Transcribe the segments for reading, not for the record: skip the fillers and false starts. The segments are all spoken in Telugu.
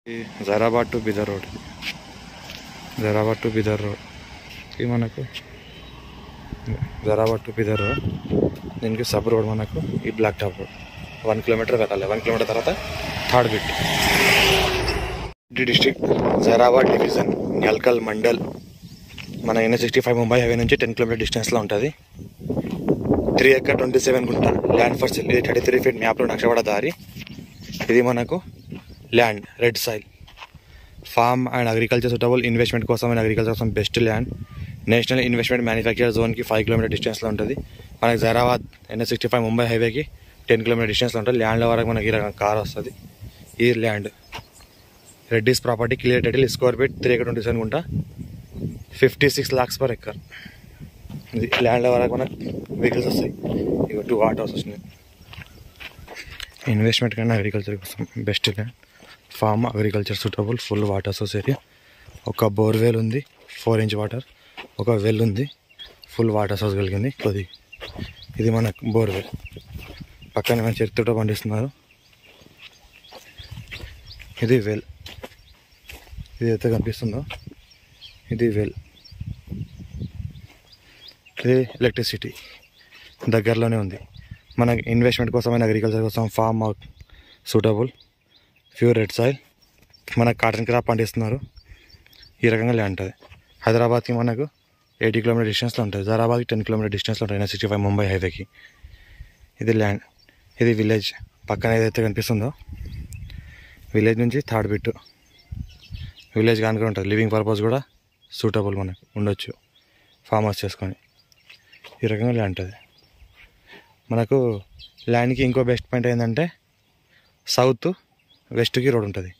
Zaheerabad to Bidar road, Zaheerabad to Bidar road ఇది మనకు జైరాబాద్ టు బిదర్ రోడ్. దీనికి సబ్ రోడ్ మనకు ఈ బ్లాక్ టాప్ రోడ్ 1 కిలోమీటర్ వెళ్ళాలి. 1 కిలోమీటర్ తర్వాత third bit. District Zaheerabad division Nyalkal mandal. మన NH65 ముంబై హైవే నుంచి 10 కిలోమీటర్ డిస్టెన్స్లో ఉంటుంది. 3 ఎకర్ 27 గుంట ల్యాండ్ ఫర్ సేల్. ఇది 33 ఫీట్ మ్యాప్లో నక్షపడ దారి. ఇది మనకు land red soil farm and agriculture suitable. Investment కోసం అండ్ అగ్రికల్చర్ కోసం best land. National investment manufacture జోన్కి 5 కిలోమీటర్ డిస్టెన్స్లో ఉంటుంది. మనకి జైరాబాద్ NH65 ముంబై హైవేకి 10 కిలోమీటర్ డిస్టెన్స్లో ఉంటుంది. ల్యాండ్ల వరకు మనకి కార్ వస్తుంది. ఈ land Reddy's property, clear title, square feet 3 acre 27 గుంట, 56 lakhs per acre. ఇది ల్యాండ్ల వరకు మనకు వెహికల్స్ వస్తాయి. ఇక 2 ఆటోస్ వస్తున్నాయి. ఇన్వెస్ట్మెంట్ కన్నా అగ్రికల్చర్ కోసం best land. Farm agriculture suitable, full water source area. ఒక బోర్వెల్ ఉంది 4 inch వాటర్. ఒక వెల్ ఉంది ఫుల్ వాటర్ సోర్స్ కలిగింది కొద్ది. ఇది మన బోర్వెల్. పక్కన మన చెరుకుతో పండిస్తున్నారు. ఇది వెల్. ఇది అయితే కనిపిస్తుందో ఇది వెల్. ఇది ఎలక్ట్రిసిటీ దగ్గరలోనే ఉంది. మన ఇన్వెస్ట్మెంట్ కోసమైన అగ్రికల్చర్ కోసం farm suitable, pure red soil. మనకు కాటన్ క్రాప్ పండిస్తున్నారు. ఈ రకంగా ల్యాండ్ ఉంటుంది. హైదరాబాద్కి మనకు 80 కిలోమీటర్ డిస్టెన్స్లో ఉంటుంది. జైరాబాద్కి 10 కిలోమీటర్ డిస్టెన్స్లో ఉంటుంది NH65 ముంబై హైవేకి. ఇది ల్యాండ్. ఇది విలేజ్. పక్కన ఏదైతే కనిపిస్తుందో విలేజ్ నుంచి థర్డ్ బిట్. విలేజ్ కనుక ఉంటుంది. లివింగ్ పర్పస్ కూడా సూటబుల్ మనకు ఉండొచ్చు ఫార్మర్స్ చేసుకొని. ఈ రకంగా ల్యాండ్ ఉంటుంది. మనకు ల్యాండ్కి ఇంకో బెస్ట్ పాయింట్ ఏంటంటే సౌత్ వెస్ట్కి రోడ్ ఉంటుంది.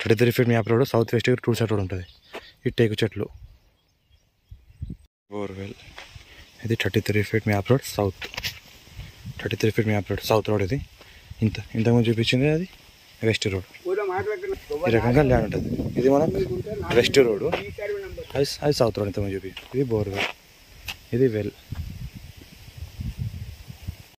33 ఫీట్ మ్యాప్ రోడ్. సౌత్ వెస్ట్కి 2 సైడ్ రోడ్ ఉంటుంది. ఈ టేకు చెట్లు. బోర్వెల్. ఇది 33 feet map road south. 33 feet map road south road. ఇది ఇంతకుముందు చూపించింది అది వెస్ట్ రోడ్. ఈ రకంగా ల్యాండ్ ఉంటుంది. ఇది మనం వెస్ట్ రోడ్, అది సౌత్ రోడ్ ఇంతకుముందు చూపించింది. ఇది బోర్వెల్. ఇది వెల్.